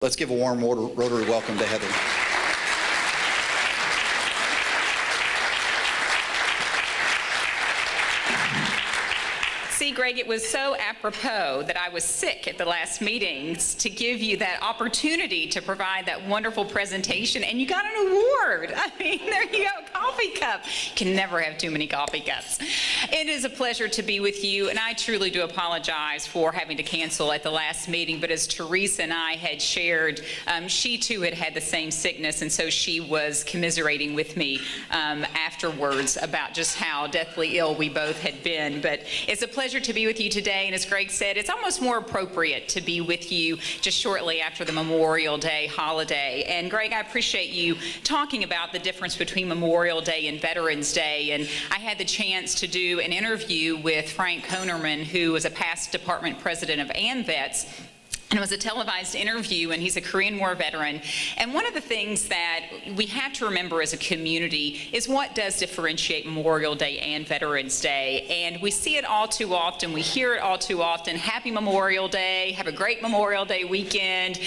Let's give a warm Rotary welcome to Heather. See, Greg, it was so apropos that I was sick at the last meetings to give you that opportunity to provide that wonderful presentation, and you got an award. I mean, there you go, coffee cup. You can never have too many coffee cups. It is a pleasure to be with you, and I truly do apologize for having to cancel at the last meeting, but as Teresa and I had shared, she too had had the same sickness, and so she was commiserating with me afterwards about just how deathly ill we both had been. But it's a pleasure to be with you today, and as Greg said, it's almost more appropriate to be with you just shortly after the Memorial Day holiday. And Greg, I appreciate you talking about the difference between Memorial Day and Veterans Day, and I had the chance to do an interview with Frank Konerman, who was a past department president of AMVETS. And it was a televised interview, and he's a Korean War veteran. And one of the things that we have to remember as a community is what does differentiate Memorial Day and Veterans Day. And we see it all too often. We hear it all too often. Happy Memorial Day. Have a great Memorial Day weekend.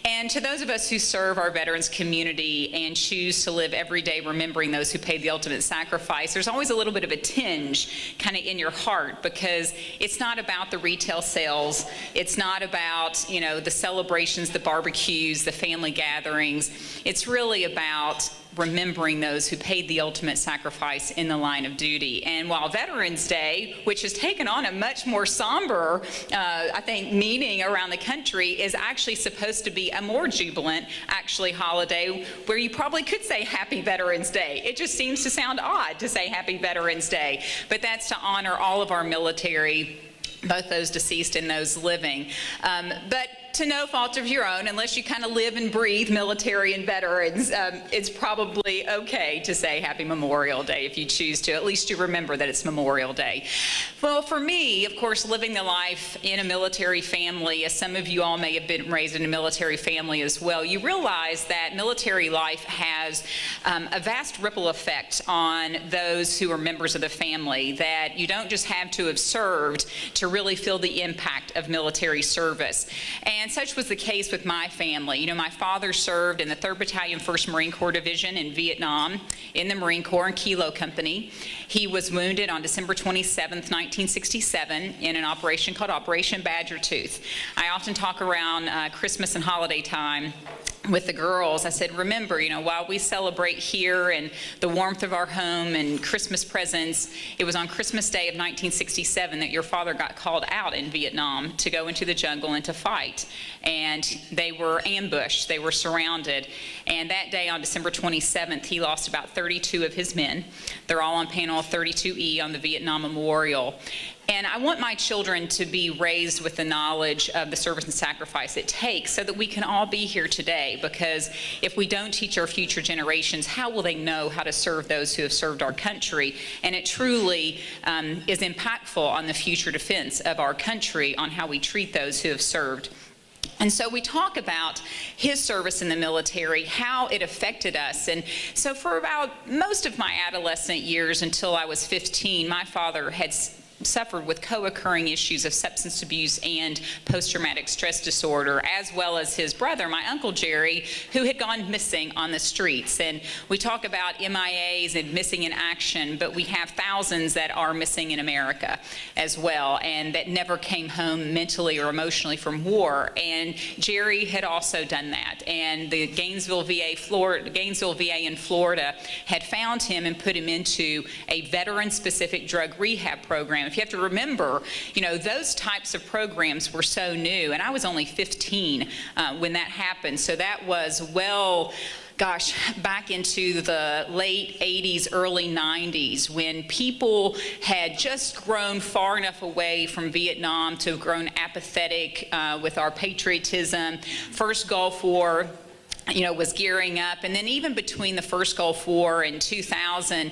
And to those of us who serve our veterans community and choose to live every day remembering those who paid the ultimate sacrifice, there's always a little bit of a tinge kind of in your heart, because it's not about the retail sales. It's not about the celebrations, the barbecues, the family gatherings. It's really about remembering those who paid the ultimate sacrifice in the line of duty. And while Veterans Day, which has taken on a much more somber, I think, meaning around the country, is actually supposed to be a more jubilant, holiday where you probably could say Happy Veterans Day. It just seems to sound odd to say Happy Veterans Day, but that's to honor all of our military, both those deceased and those living. But to no fault of your own, unless you kind of live and breathe military and veterans, it's probably okay to say Happy Memorial Day if you choose to. At least you remember that it's Memorial Day. Well, for me, of course, living the life in a military family, as some of you all may have been raised in a military family as well, you realize that military life has a vast ripple effect on those who are members of the family, that you don't just have to have served to really feel the impact of military service. And such was the case with my family. My father served in the 3rd Battalion, 1st Marine Corps Division in Vietnam in the Marine Corps and Kilo Company. He was wounded on December 27th, 1967 in an operation called Operation Badger Tooth. I often talk around Christmas and holiday time with the girls. I said, remember, while we celebrate here and the warmth of our home and Christmas presents, it was on Christmas Day of 1967 that your father got called out in Vietnam to go into the jungle and to fight. And they were ambushed, they were surrounded. And that day on December 27th, he lost about 32 of his men. They're all on panel 32E on the Vietnam Memorial. And I want my children to be raised with the knowledge of the service and sacrifice it takes so that we can all be here today, because if we don't teach our future generations, how will they know how to serve those who have served our country? And it truly is impactful on the future defense of our country, on how we treat those who have served. And so we talk about his service in the military, how it affected us. And so for about most of my adolescent years until I was 15, my father had suffered with co-occurring issues of substance abuse and post-traumatic stress disorder, as well as his brother, my Uncle Jerry, who had gone missing on the streets. And we talk about MIAs and missing in action, but we have thousands that are missing in America as well, and that never came home mentally or emotionally from war. And Jerry had also done that. And the Gainesville VA in Florida had found him and put him into a veteran-specific drug rehab program. If you have to remember, those types of programs were so new, and I was only 15 when that happened. So that was back into the late 80s, early 90s, when people had just grown far enough away from Vietnam to have grown apathetic with our patriotism. First Gulf War, was gearing up. And then even between the first Gulf War and 2000,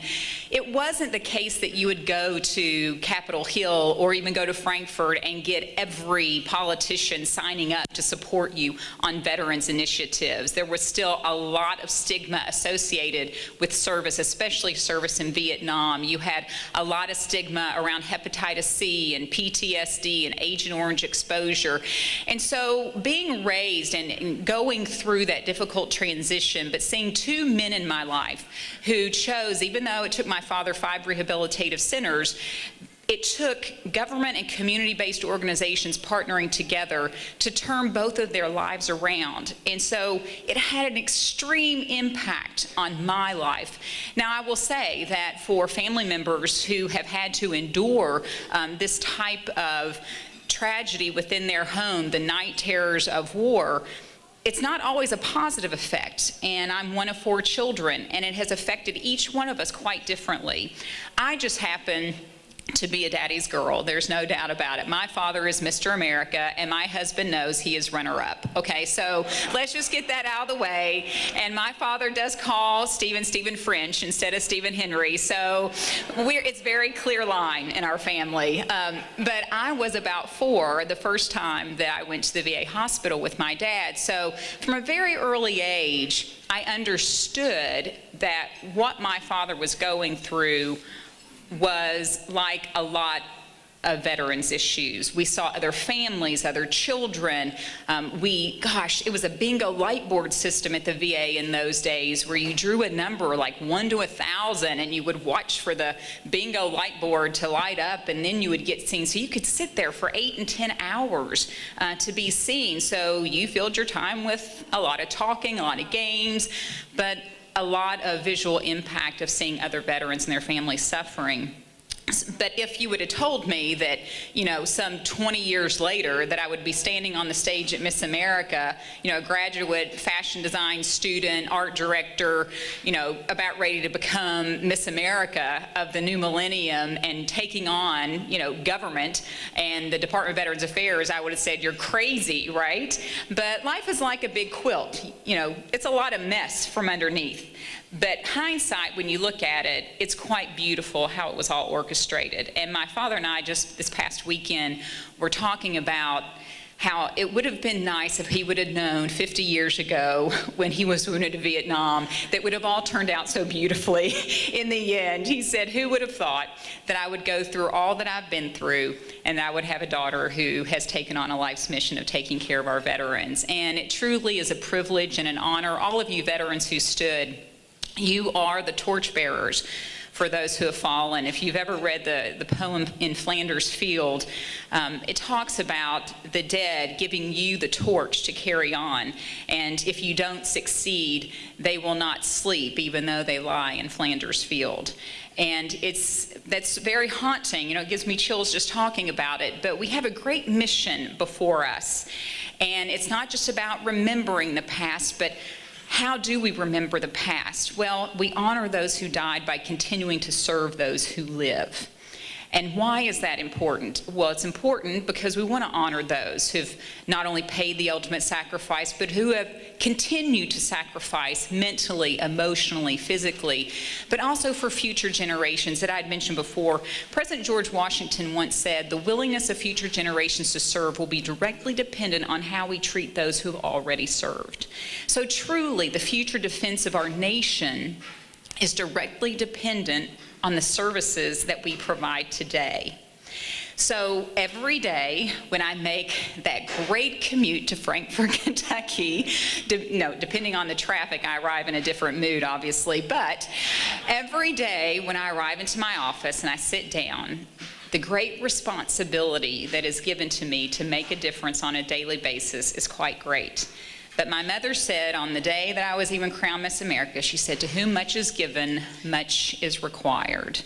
it wasn't the case that you would go to Capitol Hill or even go to Frankfurt and get every politician signing up to support you on veterans initiatives. There was still a lot of stigma associated with service, especially service in Vietnam. You had a lot of stigma around hepatitis C and PTSD and Agent Orange exposure. And so being raised and going through that difficult transition, but seeing two men in my life who chose, even though it took my father 5 rehabilitative centers, it took government and community-based organizations partnering together to turn both of their lives around. And so it had an extreme impact on my life. Now, I will say that for family members who have had to endure this type of tragedy within their home, the night terrors of war, it's not always a positive effect, and I'm one of 4 children, and it has affected each one of us quite differently. I just happen to be a daddy's girl. There's no doubt about it. My father is Mr. America, and my husband knows he is runner-up. Okay, so let's just get that out of the way. And my father does call Stephen French instead of Stephen Henry, so it's very clear line in our family. But I was about 4 the first time that I went to the VA hospital with my dad. So from a very early age, I understood that what my father was going through was like a lot of veterans issues. We saw other families, other children. It was a bingo light board system at the VA in those days where you drew a number like 1 to 1,000 and you would watch for the bingo light board to light up and then you would get seen. So you could sit there for 8 and 10 hours to be seen. So you filled your time with a lot of talking, a lot of games, but a lot of visual impact of seeing other veterans and their families suffering. But if you would have told me that, some 20 years later that I would be standing on the stage at Miss America, a graduate fashion design student, art director, about ready to become Miss America of the new millennium and taking on, government and the Department of Veterans Affairs, I would have said, you're crazy, right? But life is like a big quilt. It's a lot of mess from underneath. But hindsight, when you look at it, it's quite beautiful how it was all orchestrated. And my father and I just this past weekend were talking about how it would have been nice if he would have known 50 years ago when he was wounded in Vietnam that would have all turned out so beautifully in the end. He said, who would have thought that I would go through all that I've been through and I would have a daughter who has taken on a life's mission of taking care of our veterans. And it truly is a privilege and an honor. All of you veterans who stood, you are the torchbearers for those who have fallen. If you've ever read the poem In Flanders Field, it talks about the dead giving you the torch to carry on. And if you don't succeed, they will not sleep, even though they lie in Flanders Field. And that's very haunting. It gives me chills just talking about it. But we have a great mission before us. And it's not just about remembering the past, but how do we remember the past? Well, we honor those who died by continuing to serve those who live. And why is that important? Well, it's important because we want to honor those who've not only paid the ultimate sacrifice, but who have continued to sacrifice mentally, emotionally, physically, but also for future generations that I'd mentioned before. President George Washington once said, the willingness of future generations to serve will be directly dependent on how we treat those who have already served. So truly, the future defense of our nation is directly dependent on the services that we provide today. So every day when I make that great commute to Frankfort, Kentucky, depending on the traffic, I arrive in a different mood, obviously, but every day when I arrive into my office and I sit down, the great responsibility that is given to me to make a difference on a daily basis is quite great. But my mother said on the day that I was even crowned Miss America, she said, to whom much is given, much is required.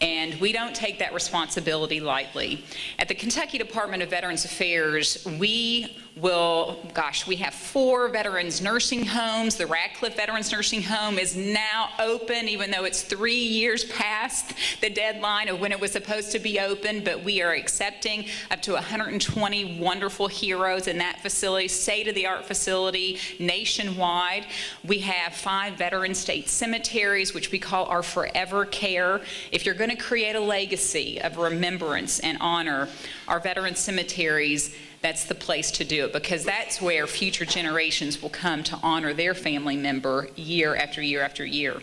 And we don't take that responsibility lightly. At the Kentucky Department of Veterans Affairs, we we have 4 veterans nursing homes. The Radcliffe Veterans Nursing Home is now open, even though it's 3 years past the deadline of when it was supposed to be open, but we are accepting up to 120 wonderful heroes in that facility, state-of-the-art facility nationwide. We have 5 veteran state cemeteries, which we call our Forever Care. If you're going to create a legacy of remembrance and honor, our veteran cemeteries, that's the place to do it, because that's where future generations will come to honor their family member year after year after year.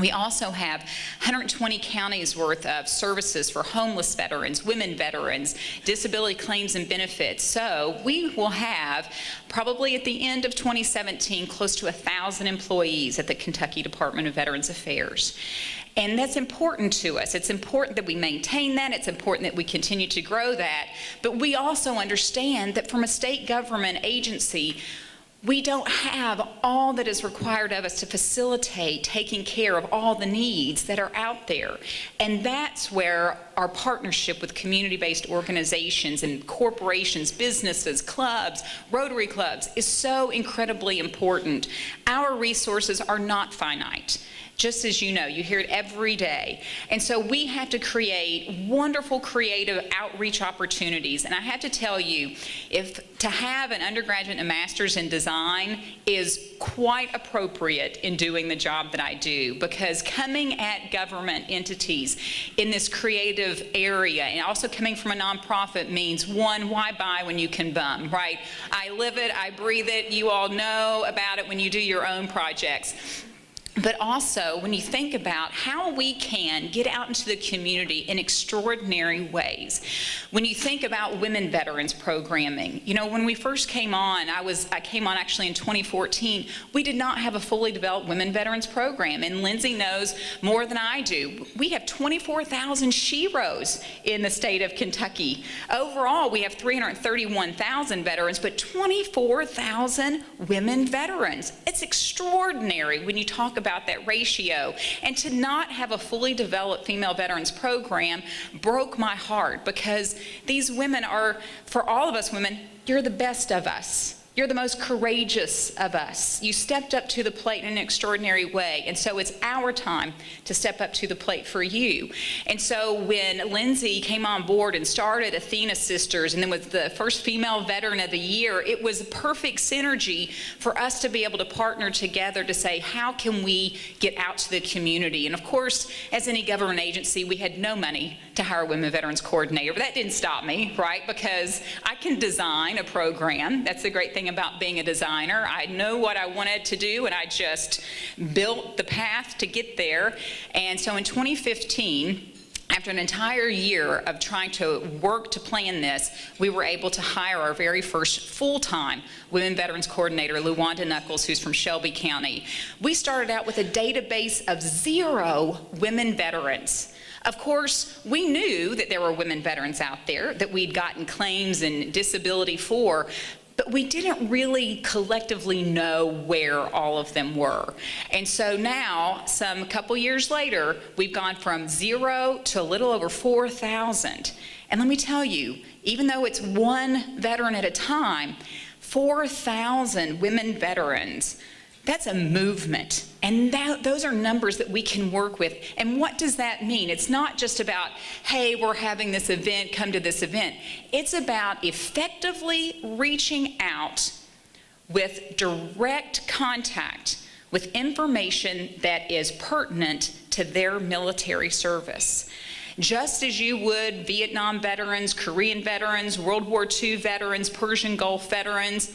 We also have 120 counties worth of services for homeless veterans, women veterans, disability claims and benefits. So we will have, probably at the end of 2017, close to 1,000 employees at the Kentucky Department of Veterans Affairs. And that's important to us. It's important that we maintain that. It's important that we continue to grow that. But we also understand that from a state government agency, we don't have all that is required of us to facilitate taking care of all the needs that are out there. And that's where our partnership with community-based organizations and corporations, businesses, clubs, Rotary clubs is so incredibly important. Our resources are not finite. Just as you know, you hear it every day. And so we have to create wonderful creative outreach opportunities. And I have to tell you, to have an undergraduate and a master's in design is quite appropriate in doing the job that I do, because coming at government entities in this creative area and also coming from a nonprofit means, one, why buy when you can bum, right? I live it, I breathe it, you all know about it when you do your own projects. But also, when you think about how we can get out into the community in extraordinary ways. When you think about women veterans programming, you know, when we first came on, I came on actually in 2014, we did not have a fully developed women veterans program. And Lindsay knows more than I do. We have 24,000 sheroes in the state of Kentucky. Overall, we have 331,000 veterans, but 24,000 women veterans. It's extraordinary when you talk about that ratio. And to not have a fully developed female veterans program broke my heart, because these women are, for all of us women, you're the best of us. You're the most courageous of us. You stepped up to the plate in an extraordinary way. And so it's our time to step up to the plate for you. And so when Lindsay came on board and started Athena Sisters and then was the first female veteran of the year, it was a perfect synergy for us to be able to partner together to say, how can we get out to the community? And of course, as any government agency, we had no money to hire a women veterans coordinator, but that didn't stop me, right? Because I can design a program. That's the great thing about being a designer. I know what I wanted to do, and I just built the path to get there. And so in 2015, after an entire year of trying to work to plan this, we were able to hire our very first full-time women veterans coordinator, Luwanda Knuckles, who's from Shelby County. We started out with a database of 0 women veterans. Of course, we knew that there were women veterans out there that we'd gotten claims and disability for, but we didn't really collectively know where all of them were. And so now, some couple years later, we've gone from 0 to a little over 4,000. And let me tell you, even though it's one veteran at a time, 4,000 women veterans, that's a movement. And those are numbers that we can work with. And what does that mean? It's not just about, hey, we're having this event, come to this event. It's about effectively reaching out with direct contact with information that is pertinent to their military service. Just as you would Vietnam veterans, Korean veterans, World War II veterans, Persian Gulf veterans,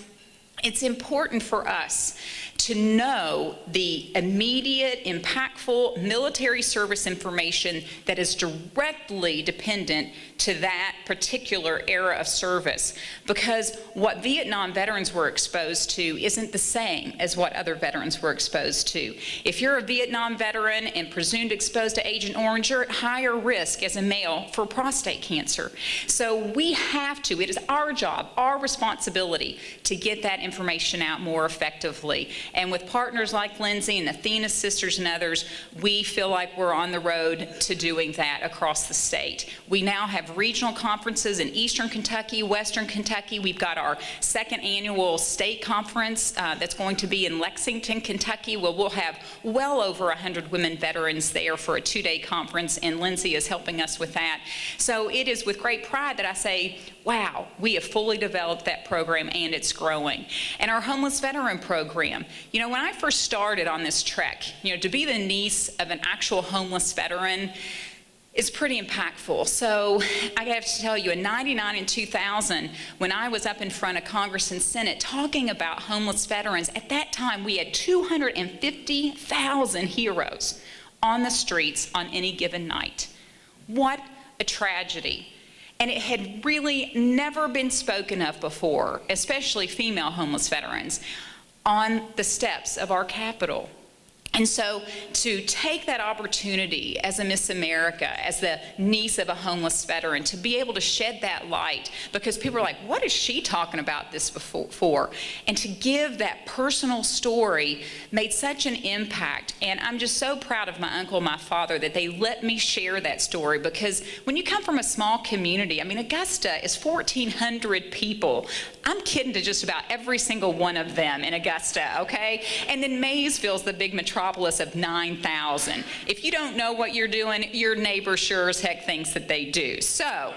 it's important for us to know the immediate, impactful military service information that is directly dependent to that particular era of service. Because what Vietnam veterans were exposed to isn't the same as what other veterans were exposed to. If you're a Vietnam veteran and presumed exposed to Agent Orange, you're at higher risk as a male for prostate cancer. So we have to, it is our job, our responsibility to get that information out more effectively. And with partners like Lindsay and Athena Sisters and others, we feel like we're on the road to doing that across the state. We now have regional conferences in Eastern Kentucky, Western Kentucky. We've got our second annual state conference that's going to be in Lexington, Kentucky, where we'll have well over 100 women veterans there for a 2-day conference, and Lindsay is helping us with that. So it is with great pride that I say, wow, we have fully developed that program and it's growing. And our homeless veteran program, you know, when I first started on this trek, you know, to be the niece of an actual homeless veteran is pretty impactful. So I have to tell you, in '99 and 2000, when I was up in front of Congress and Senate talking about homeless veterans, at that time we had 250,000 heroes on the streets on any given night. What a tragedy. And it had really never been spoken of before, especially female homeless veterans, on the steps of our Capitol. And so to take that opportunity as a Miss America, as the niece of a homeless veteran, to be able to shed that light, because people are like, what is she talking about this for? And to give that personal story made such an impact. And I'm just so proud of my uncle and my father that they let me share that story, because when you come from a small community, I mean, Augusta is 1,400 people. I'm kidding to just about every single one of them in Augusta, okay? And then Maysville's the big metropolis of 9,000. If you don't know what you're doing, your neighbor sure as heck thinks that they do. So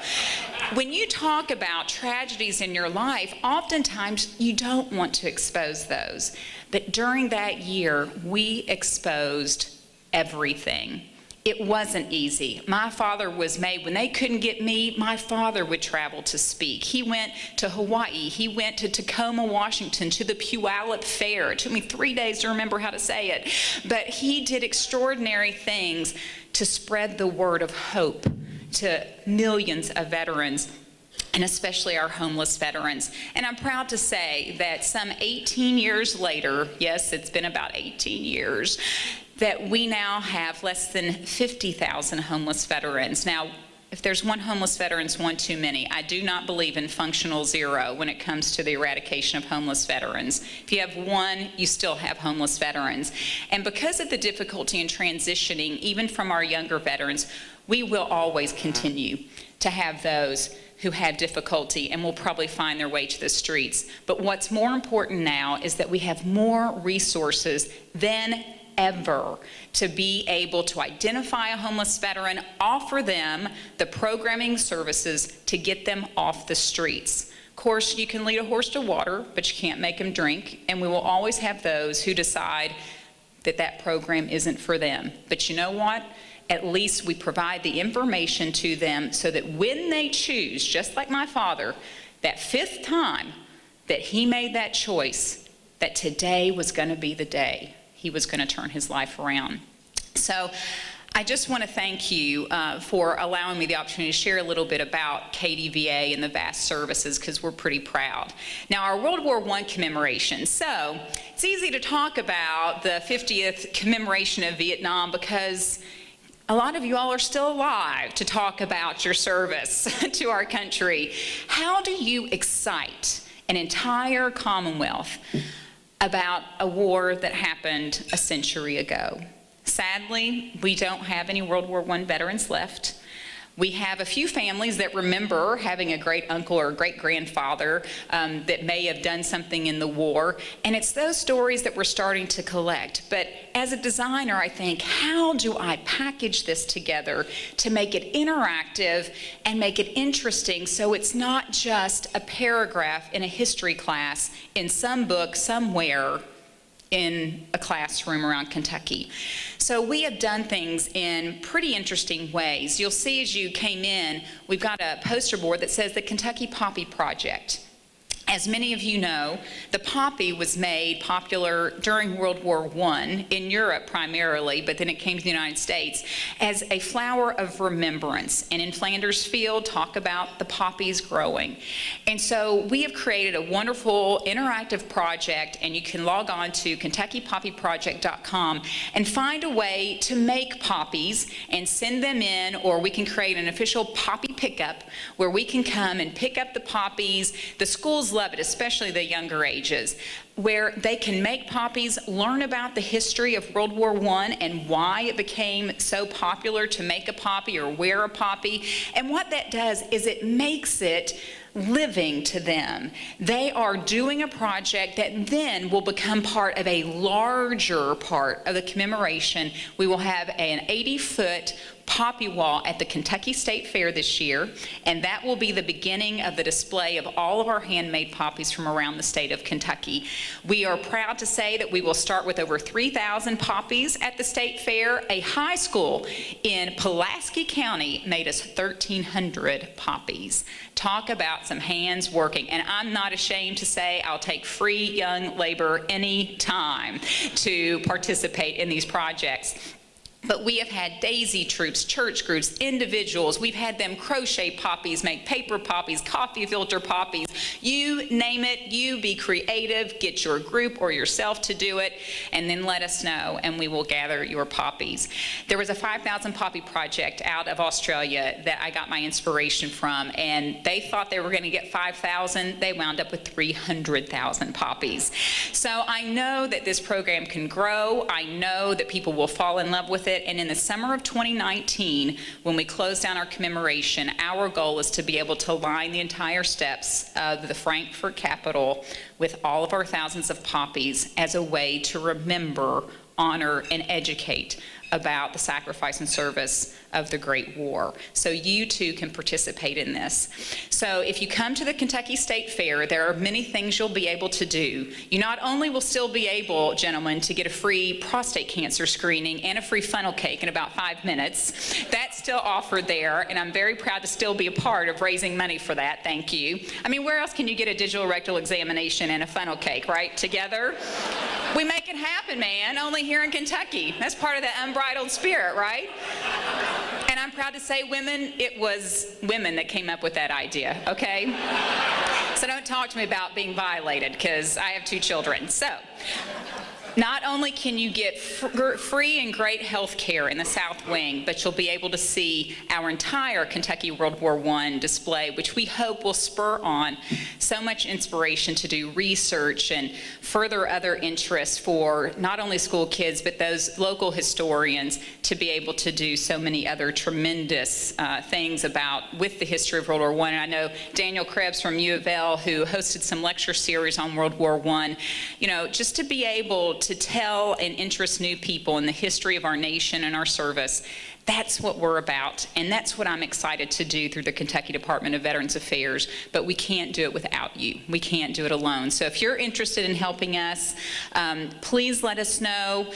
when you talk about tragedies in your life, oftentimes you don't want to expose those. But during that year, we exposed everything. It wasn't easy. My father was made, when they couldn't get me, my father would travel to speak. He went to Hawaii. He went to Tacoma, Washington, to the Puyallup Fair. It took me 3 days to remember how to say it. But he did extraordinary things to spread the word of hope to millions of veterans, and especially our homeless veterans. And I'm proud to say that some 18 years later, yes, it's been about 18 years, that we now have less than 50,000 homeless veterans. Now, if there's one homeless veteran, it's one too many. I do not believe in functional zero when it comes to the eradication of homeless veterans. If you have one, you still have homeless veterans. And because of the difficulty in transitioning, even from our younger veterans, we will always continue to have those who have difficulty and will probably find their way to the streets. But what's more important now is that we have more resources than ever to be able to identify a homeless veteran, offer them the programming services to get them off the streets. Of course, you can lead a horse to water, but you can't make them drink, and we will always have those who decide that that program isn't for them. But you know what? At least we provide the information to them so that when they choose, just like my father, that 5th time that he made that choice, that today was going to be the day he was going to turn his life around. So I just want to thank you for allowing me the opportunity to share a little bit about KDVA and the vast services, because we're pretty proud. Now, our World War I commemoration. So it's easy to talk about the 50th commemoration of Vietnam because a lot of you all are still alive to talk about your service to our country. How do you excite an entire Commonwealth about a war that happened a century ago? Sadly, we don't have any World War I veterans left. We have a few families that remember having a great uncle or a great grandfather that may have done something in the war, and it's those stories that we're starting to collect. But as a designer, I think, how do I package this together to make it interactive and make it interesting so it's not just a paragraph in a history class in some book somewhere in a classroom around Kentucky. So we have done things in pretty interesting ways. You'll see as you came in, we've got a poster board that says the Kentucky Poppy Project. As many of you know, the poppy was made popular during World War I, in Europe primarily, but then it came to the United States, as a flower of remembrance. And in Flanders Field, talk about the poppies growing. And so we have created a wonderful interactive project, and you can log on to KentuckyPoppyProject.com and find a way to make poppies and send them in, or we can create an official poppy pickup where we can come and pick up the poppies. The schools love it, especially the younger ages, where they can make poppies, learn about the history of World War I and why it became so popular to make a poppy or wear a poppy. And what that does is it makes it living to them. They are doing a project that then will become part of a larger part of the commemoration. We will have an 80-foot poppy wall at the Kentucky State Fair this year, and that will be the beginning of the display of all of our handmade poppies from around the state of Kentucky. We are proud to say that we will start with over 3,000 poppies at the state fair. A high school in Pulaski County made us 1,300 poppies. Talk about some hands working, and I'm not ashamed to say I'll take free young labor any time to participate in these projects. But we have had daisy troops, church groups, individuals. We've had them crochet poppies, make paper poppies, coffee filter poppies. You name it, you be creative, get your group or yourself to do it, and then let us know, and we will gather your poppies. There was a 5,000 poppy project out of Australia that I got my inspiration from, and they thought they were going to get 5,000. They wound up with 300,000 poppies. So I know that this program can grow. I know that people will fall in love with it. And in the summer of 2019, when we close down our commemoration, our goal is to be able to line the entire steps of the Frankfurt Capitol with all of our thousands of poppies as a way to remember, honor, and educate about the sacrifice and service of the Great War. So you too can participate in this. So if you come to the Kentucky State Fair, there are many things you'll be able to do. You not only will still be able, gentlemen, to get a free prostate cancer screening and a free funnel cake in about 5 minutes. That's still offered there, and I'm very proud to still be a part of raising money for that. Thank you. I mean, where else can you get a digital rectal examination and a funnel cake, right? Together? We make it happen, man. Only here in Kentucky. That's part of the unbridled spirit, right? And I'm proud to say, women, it was women that came up with that idea, okay? So don't talk to me about being violated, because I have 2 children. So not only can you get free and great health care in the South Wing, but you'll be able to see our entire Kentucky World War I display, which we hope will spur on so much inspiration to do research and further other interests for not only school kids, but those local historians to be able to do so many other tremendous things with the history of World War I. And I know Daniel Krebs from U of L, who hosted some lecture series on World War I, just to be able to tell and interest new people in the history of our nation and our service. That's what we're about, and that's what I'm excited to do through the Kentucky Department of Veterans Affairs, but we can't do it without you. We can't do it alone. So if you're interested in helping us, please let us know.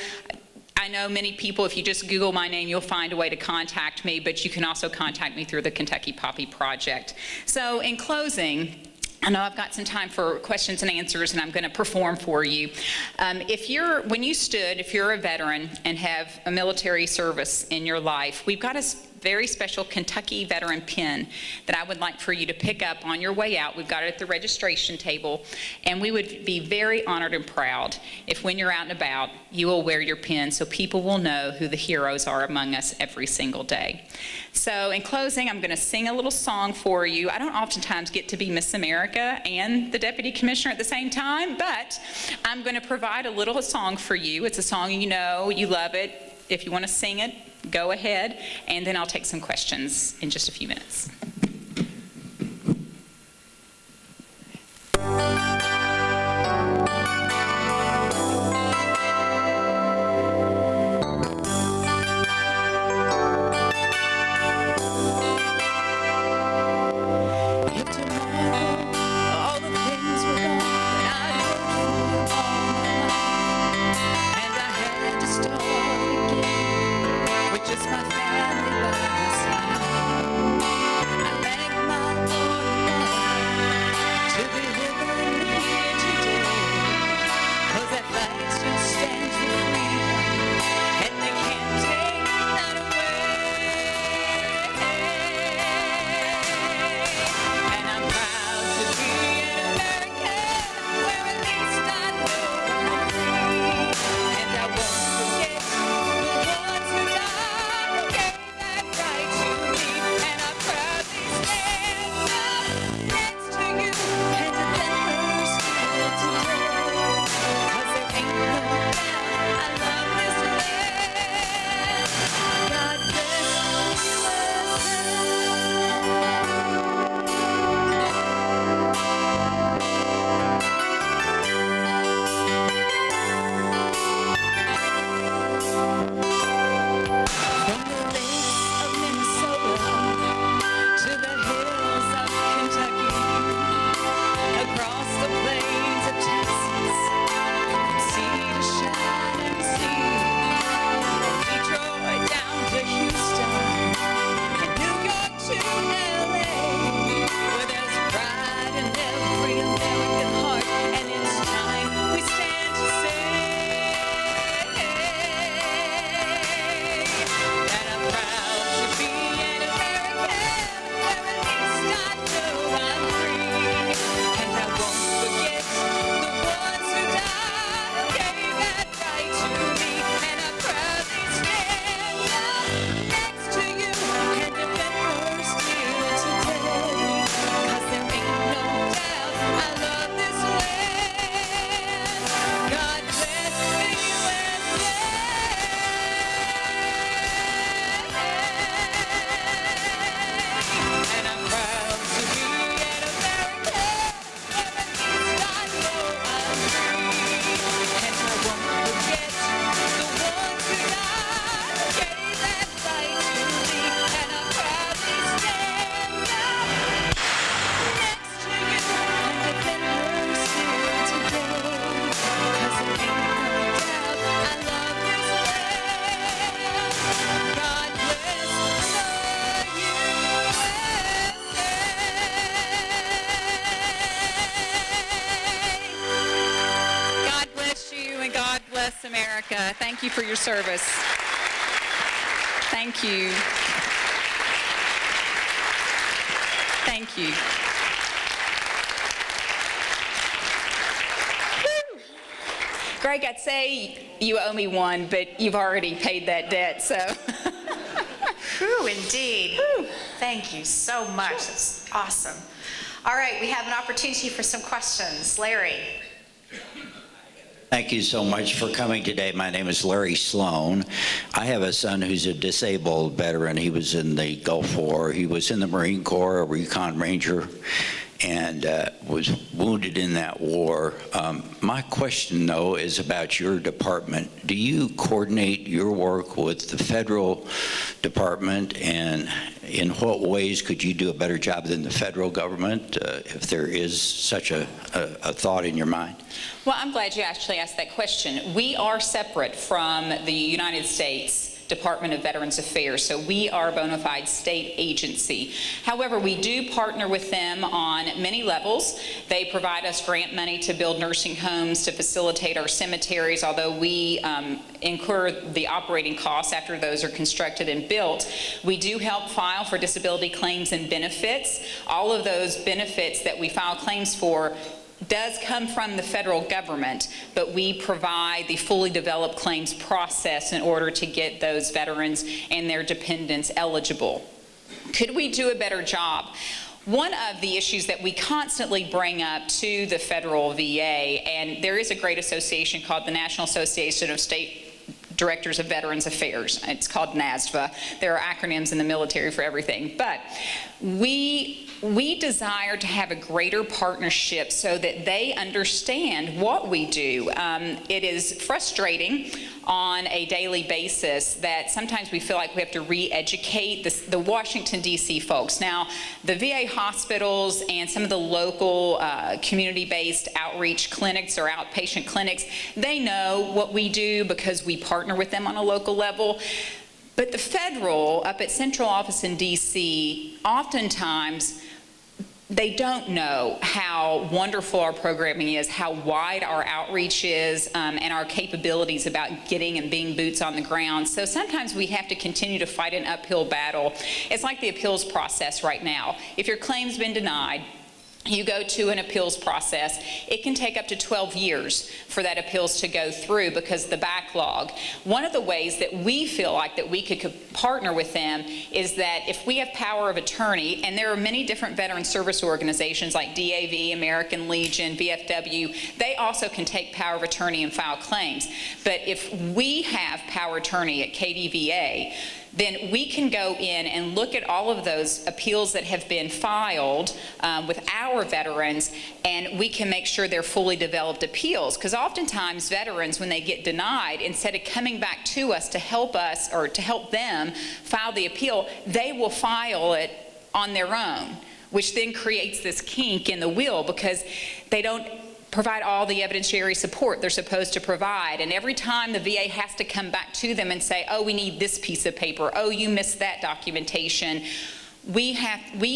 I know many people, if you just Google my name, you'll find a way to contact me, but you can also contact me through the Kentucky Poppy Project. So in closing, I know I've got some time for questions and answers, and I'm going to perform for you. If you're a veteran and have a military service in your life, we've got a very special Kentucky veteran pin that I would like for you to pick up on your way out. We've got it at the registration table, and we would be very honored and proud if when you're out and about, you will wear your pin so people will know who the heroes are among us every single day. So in closing, I'm going to sing a little song for you. I don't oftentimes get to be Miss America and the Deputy Commissioner at the same time, but I'm going to provide a little song for you. It's a song you know, you love it. If you want to sing it, go ahead, and then I'll take some questions in just a few minutes. Just my family by my side. Bless America. Thank you for your service. Thank you. Thank you. Woo. Greg, I'd say you owe me one, but you've already paid that debt, so. True, indeed. Woo. Thank you so much. That's awesome. All right, we have an opportunity for some questions. Larry. Thank you so much for coming today. My name is Larry Sloan. I have a son who's a disabled veteran. He was in the Gulf War. He was in the Marine Corps, a recon ranger, and was wounded in that war. My question, though, is about your department. Do you coordinate your work with the federal department, and in what ways could you do a better job than the federal government, if there is such a thought in your mind? Well, I'm glad you actually asked that question. We are separate from the United States Department of Veterans Affairs, so we are a bona fide state agency. However, we do partner with them on many levels. They provide us grant money to build nursing homes, to facilitate our cemeteries, although we incur the operating costs after those are constructed and built. We do help file for disability claims and benefits. All of those benefits that we file claims for does come from the federal government, but we provide the fully developed claims process in order to get those veterans and their dependents eligible. Could we do a better job? One of the issues that we constantly bring up to the federal VA, and there is a great association called the National Association of State Directors of Veterans Affairs. It's called NASVA. There are acronyms in the military for everything. But we desire to have a greater partnership so that they understand what we do. It is frustrating on a daily basis that sometimes we feel like we have to re-educate the Washington, D.C. folks. Now, the VA hospitals and some of the local community-based outreach clinics or outpatient clinics, they know what we do because we partner with them on a local level. But the federal, up at central office in D.C., oftentimes they don't know how wonderful our programming is, how wide our outreach is, and our capabilities about getting and being boots on the ground. So sometimes we have to continue to fight an uphill battle. It's like the appeals process right now. If your claim's been denied, you go to an appeals process. It can take up to 12 years for that appeals to go through because of the backlog. One of the ways that we feel like that we could partner with them is that if we have power of attorney, and there are many different veteran service organizations like DAV, American Legion, VFW, they also can take power of attorney and file claims. But if we have power of attorney at KDVA, then we can go in and look at all of those appeals that have been filed with our veterans, and we can make sure they're fully developed appeals. Because oftentimes veterans, when they get denied, instead of coming back to us or to help them file the appeal, they will file it on their own, which then creates this kink in the wheel because they don't provide all the evidentiary support they're supposed to provide. And every time the VA has to come back to them and say, oh, we need this piece of paper, oh, you missed that documentation, we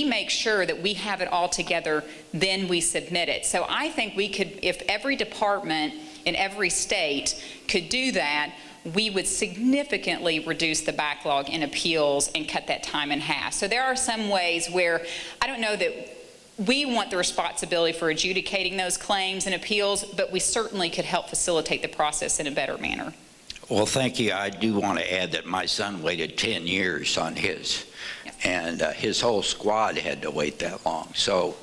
make sure that we have it all together, then we submit it. So I think we could, if every department in every state could do that, we would significantly reduce the backlog in appeals and cut that time in half. So there are some ways where I don't know that we want the responsibility for adjudicating those claims and appeals, but we certainly could help facilitate the process in a better manner. Well, thank you. I do want to add that my son waited 10 years on his, and his whole squad had to wait that long. So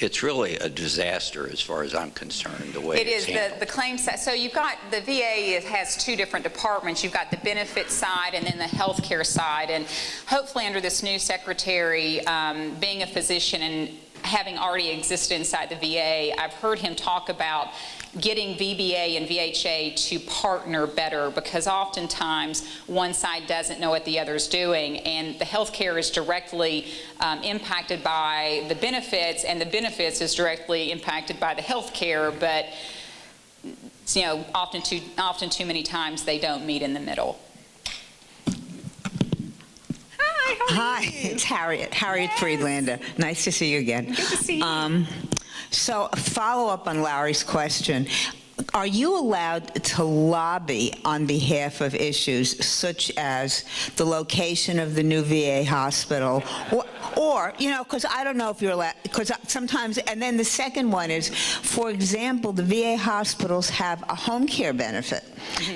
it's really a disaster as far as I'm concerned, the way it's handled. The claim set. So you've got, the VA has two different departments. You've got the benefit side and then the healthcare side. And hopefully under this new secretary, being a physician and having already existed inside the VA, I've heard him talk about getting VBA and VHA to partner better, because oftentimes one side doesn't know what the other's doing, and the healthcare is directly impacted by the benefits, and the benefits is directly impacted by the healthcare, but you know, often too many times they don't meet in the middle. Hi, it's Harriet Yes. Friedlander. Nice to see you again. Good to see you. So a follow-up on Larry's question. Are you allowed to lobby on behalf of issues such as the location of the new VA hospital? Or because I don't know if you're allowed, because sometimes, and then the second one is, for example, the VA hospitals have a home care benefit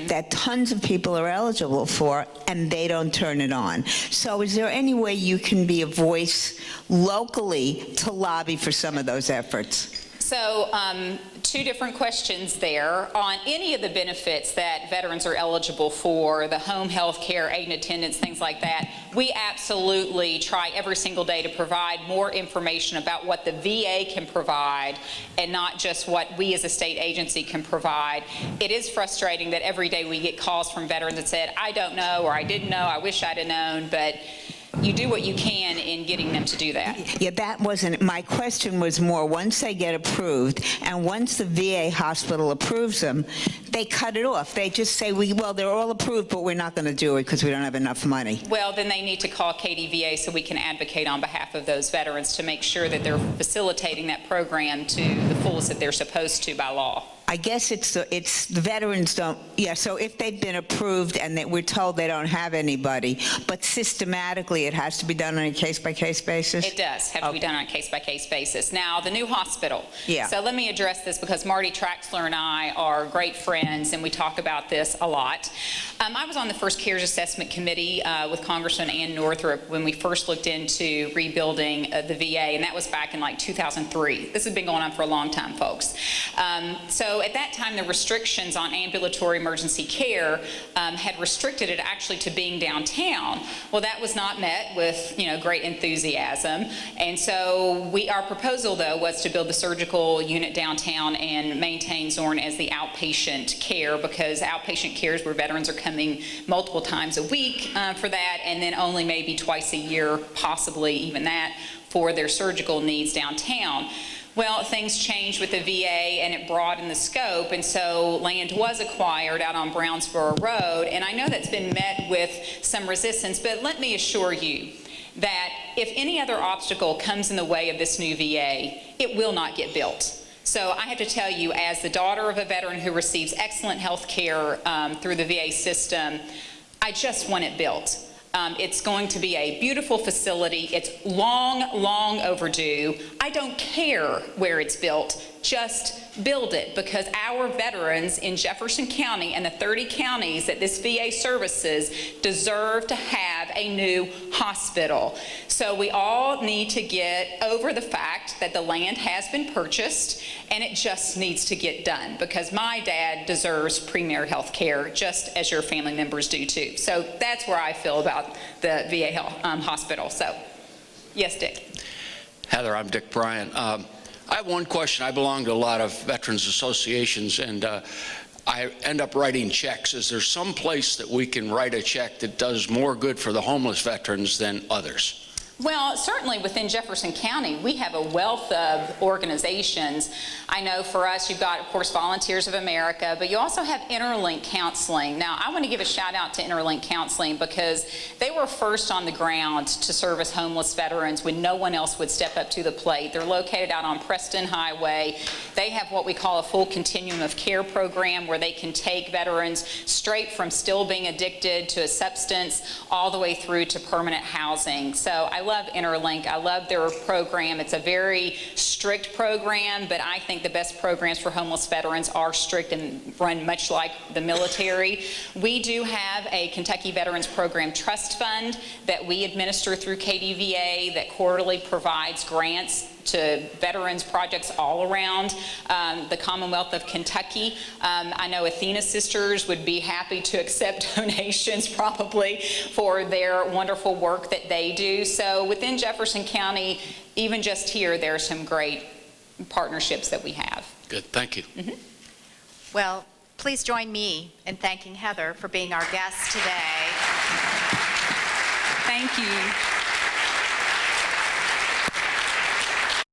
that tons of people are eligible for, and they don't turn it on. So is there any way you can be a voice locally to lobby for some of those efforts? So, two different questions there. On any of the benefits that veterans are eligible for, the home health care, aid and attendance, things like that, we absolutely try every single day to provide more information about what the VA can provide and not just what we as a state agency can provide. It is frustrating that every day we get calls from veterans that said, I don't know, or I didn't know, I wish I'd have known, but you do what you can in getting them to do that. Yeah, that wasn't, my question was more, once they get approved, and once the VA hospital approves them, they cut it off. They just say, well, they're all approved, but we're not going to do it because we don't have enough money. Well, then they need to call KDVA so we can advocate on behalf of those veterans to make sure that they're facilitating that program to the fullest that they're supposed to by law. I guess it's the veterans don't, so if they've been approved and that we're told they don't have anybody, but systematically it has to be done on a case-by-case basis? It does have to be done on a case-by-case basis. Now, the new hospital. Yeah. So let me address this because Marty Traxler and I are great friends and we talk about this a lot. I was on the first CARES Assessment Committee with Congressman Ann Northrup when we first looked into rebuilding the VA, and that was back in like 2003. This has been going on for a long time, folks. So at that time, the restrictions on ambulatory emergency care had restricted it actually to being downtown. Well, that was not met with great enthusiasm, and so our proposal though was to build the surgical unit downtown and maintain Zorn as the outpatient care, because outpatient care is where veterans are coming multiple times a week for that, and then only maybe twice a year, possibly even that, for their surgical needs downtown. Well, things changed with the VA and it broadened the scope, and so land was acquired out on Brownsboro Road, and I know that's been met with some resistance, but let me assure you that if any other obstacle comes in the way of this new VA, it will not get built. So I have to tell you, as the daughter of a veteran who receives excellent health care through the VA system, I just want it built. It's going to be a beautiful facility. It's long overdue. I don't care where it's built. Just build it, because our veterans in Jefferson County and the 30 counties that this VA services deserve to have a new hospital. So we all need to get over the fact that the land has been purchased and it just needs to get done, because my dad deserves premier health care just as your family members do too. So that's where I feel about the VA hospital. So yes, Dick. Heather, I'm Dick Bryant. I have one question. I belong to a lot of veterans associations, and I end up writing checks. Is there some place that we can write a check that does more good for the homeless veterans than others? Well, certainly within Jefferson County, we have a wealth of organizations. I know for us, you've got, of course, Volunteers of America, but you also have Interlink Counseling. Now, I want to give a shout out to Interlink Counseling because they were first on the ground to service homeless veterans when no one else would step up to the plate. They're located out on Preston Highway. They have what we call a full continuum of care program where they can take veterans straight from still being addicted to a substance all the way through to permanent housing. So I love Interlink. I love their program. It's a very strict program, but I think the best programs for homeless veterans are strict and run much like the military. We do have a Kentucky Veterans Program Trust Fund that we administer through KDVA that quarterly provides grants to veterans projects all around the Commonwealth of Kentucky. I know Athena Sisters would be happy to accept donations probably for their wonderful work that they do. So within Jefferson County, even just here, there are some great partnerships that we have. Good, thank you. Mm-hmm. Well, please join me in thanking Heather for being our guest today. Thank you.